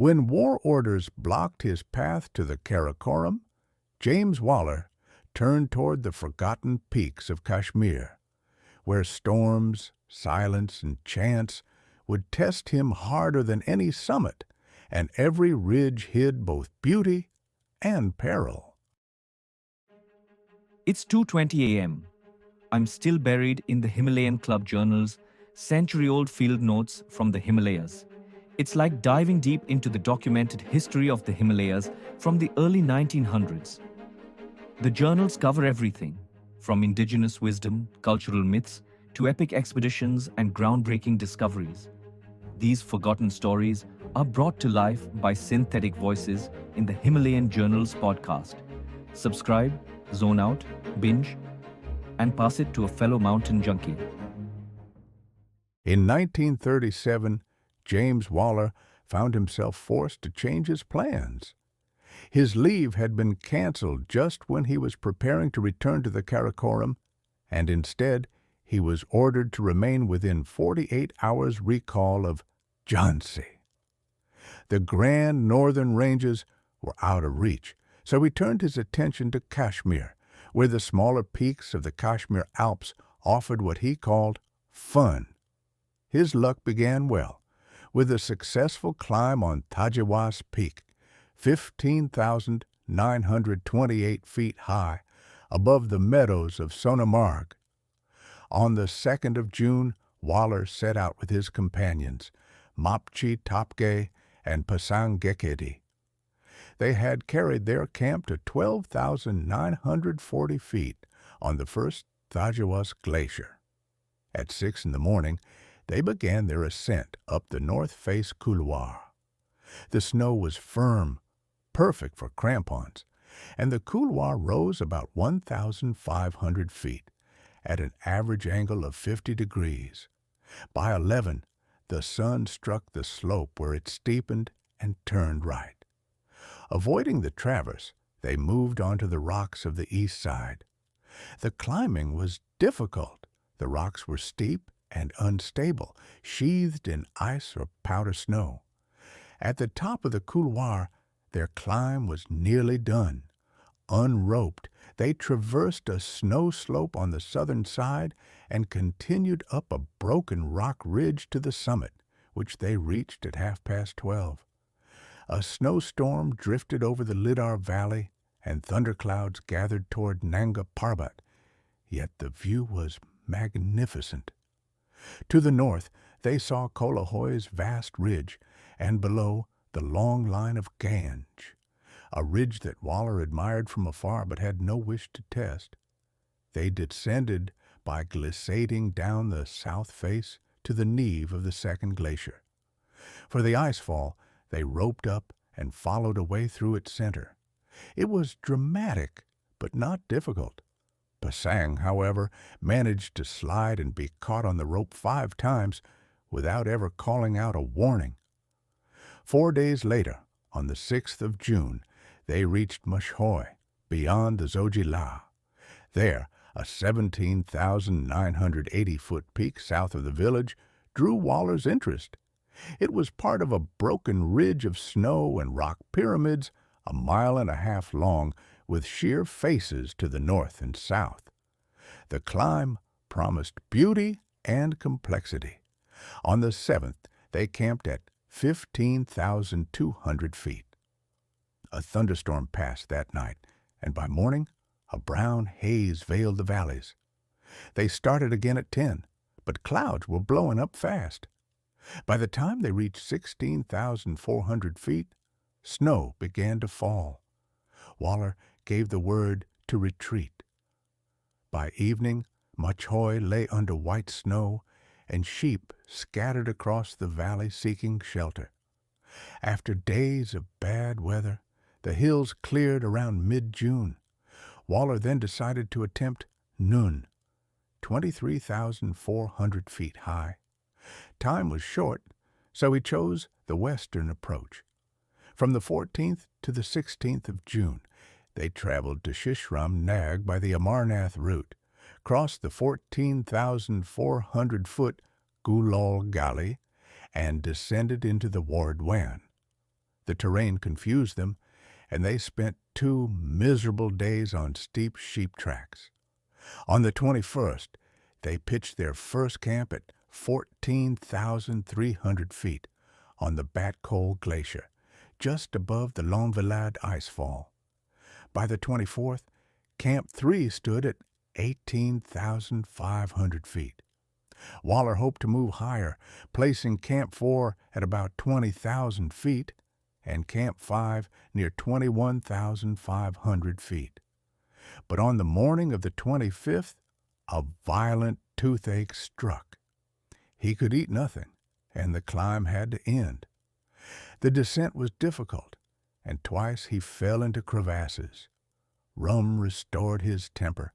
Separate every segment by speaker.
Speaker 1: When war orders blocked his path to the Karakoram, James Waller turned toward the forgotten peaks of Kashmir, where storms, silence, and chance would test him harder than any summit, and every ridge hid both beauty and peril.
Speaker 2: It's 2:20 a.m. I'm still buried in the Himalayan Club Journals, century-old field notes from the Himalayas. It's like diving deep into the documented history of the Himalayas from the early 1900s. The journals cover everything, from indigenous wisdom, cultural myths, to epic expeditions and groundbreaking discoveries. These forgotten stories are brought to life by synthetic voices in the Himalayan Journals podcast. Subscribe, zone out, binge, and pass it to a fellow mountain junkie.
Speaker 1: In 1937, James Waller found himself forced to change his plans. His leave had been canceled just when he was preparing to return to the Karakoram, and instead he was ordered to remain within 48 hours' recall of Jhansi. The grand northern ranges were out of reach, so he turned his attention to Kashmir, where the smaller peaks of the Kashmir Alps offered what he called fun. His luck began well, with a successful climb on Tajwas Peak, 15,928 feet high, above the meadows of Sonamarg. On the 2nd of June, Waller set out with his companions, Mapchi Topge and Pasang Gekedi. They had carried their camp to 12,940 feet on the first Tajwas Glacier. At 6 in the morning, they began their ascent up the north face couloir. The snow was firm, perfect for crampons, and the couloir rose about 1,500 feet at an average angle of 50 degrees. By 11, the sun struck the slope where it steepened and turned right. Avoiding the traverse, they moved onto the rocks of the east side. The climbing was difficult. The rocks were steep and unstable, sheathed in ice or powder snow. At the top of the couloir, their climb was nearly done. Unroped, they traversed a snow slope on the southern side and continued up a broken rock ridge to the summit, which they reached at 12:30. A snowstorm drifted over the Lidar Valley, and thunderclouds gathered toward Nanga Parbat, yet the view was magnificent. To the north, they saw Kolahoi's vast ridge, and below, the long line of Ganj, a ridge that Waller admired from afar but had no wish to test. They descended by glissading down the south face to the neve of the second glacier. For the icefall, they roped up and followed a way through its center. It was dramatic, but not difficult. Pasang, however, managed to slide and be caught on the rope 5 times without ever calling out a warning. 4 days later, on the 6th of June, they reached Mushkoh, beyond the Zojila. There, a 17,980-foot peak south of the village drew Waller's interest. It was part of a broken ridge of snow and rock pyramids, a 1.5 miles long, with sheer faces to the north and south. The climb promised beauty and complexity. On the 7th, they camped at 15,200 feet. A thunderstorm passed that night, and by morning, a brown haze veiled the valleys. They started again at 10, but clouds were blowing up fast. By the time they reached 16,400 feet, snow began to fall. Waller gave the word to retreat. By evening, Mushkoh lay under white snow, and sheep scattered across the valley seeking shelter. After days of bad weather, the hills cleared around mid-June. Waller then decided to attempt Nun, 23,400 feet high. Time was short, so he chose the western approach. From the 14th to the 16th of June, they traveled to Shishram Nag by the Amarnath route, crossed the 14,400-foot Gulal Gali, and descended into the Wardwan. The terrain confused them, and they spent 2 miserable days on steep sheep tracks. On the 21st, they pitched their first camp at 14,300 feet on the Bat-Col Glacier, just above the Longuevalade icefall. By the 24th, Camp 3 stood at 18,500 feet. Waller hoped to move higher, placing Camp 4 at about 20,000 feet and Camp 5 near 21,500 feet. But on the morning of the 25th, a violent toothache struck. He could eat nothing, and the climb had to end. The descent was difficult, and twice he fell into crevasses. Rum restored his temper.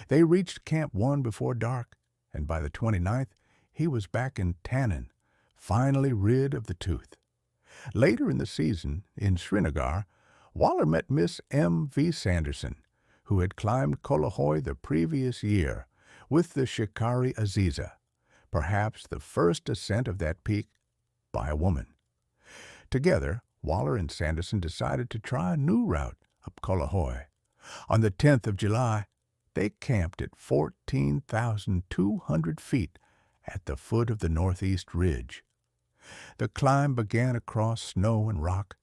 Speaker 1: They reached Camp 1 before dark, and by the 29th he was back in Tannin, finally rid of the tooth. Later in the season, in Srinagar, Waller met Miss M.V. Sanderson, who had climbed Kolahoi the previous year with the Shikari Aziza, perhaps the first ascent of that peak by a woman. Together, Waller and Sanderson decided to try a new route up Kolahoi. On the 10th of July, they camped at 14,200 feet at the foot of the northeast ridge. The climb began across snow and rock,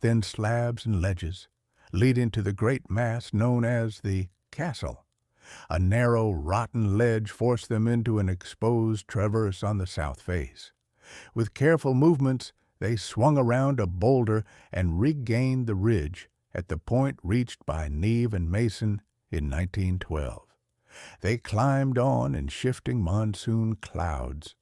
Speaker 1: then slabs and ledges, leading to the great mass known as the Castle. A narrow, rotten ledge forced them into an exposed traverse on the south face. With careful movements, they swung around a boulder and regained the ridge at the point reached by Neve and Mason in 1912. They climbed on in shifting monsoon clouds.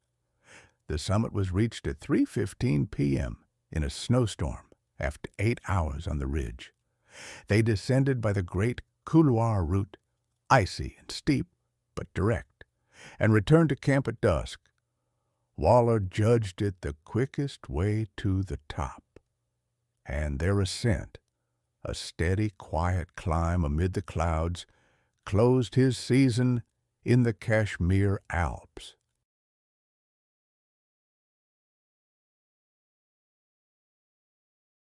Speaker 1: The summit was reached at 3:15 p.m. in a snowstorm after 8 hours on the ridge. They descended by the great couloir route, icy and steep, but direct, and returned to camp at dusk. Waller judged it the quickest way to the top. And their ascent, a steady, quiet climb amid the clouds, closed his season in the Kashmir Alps.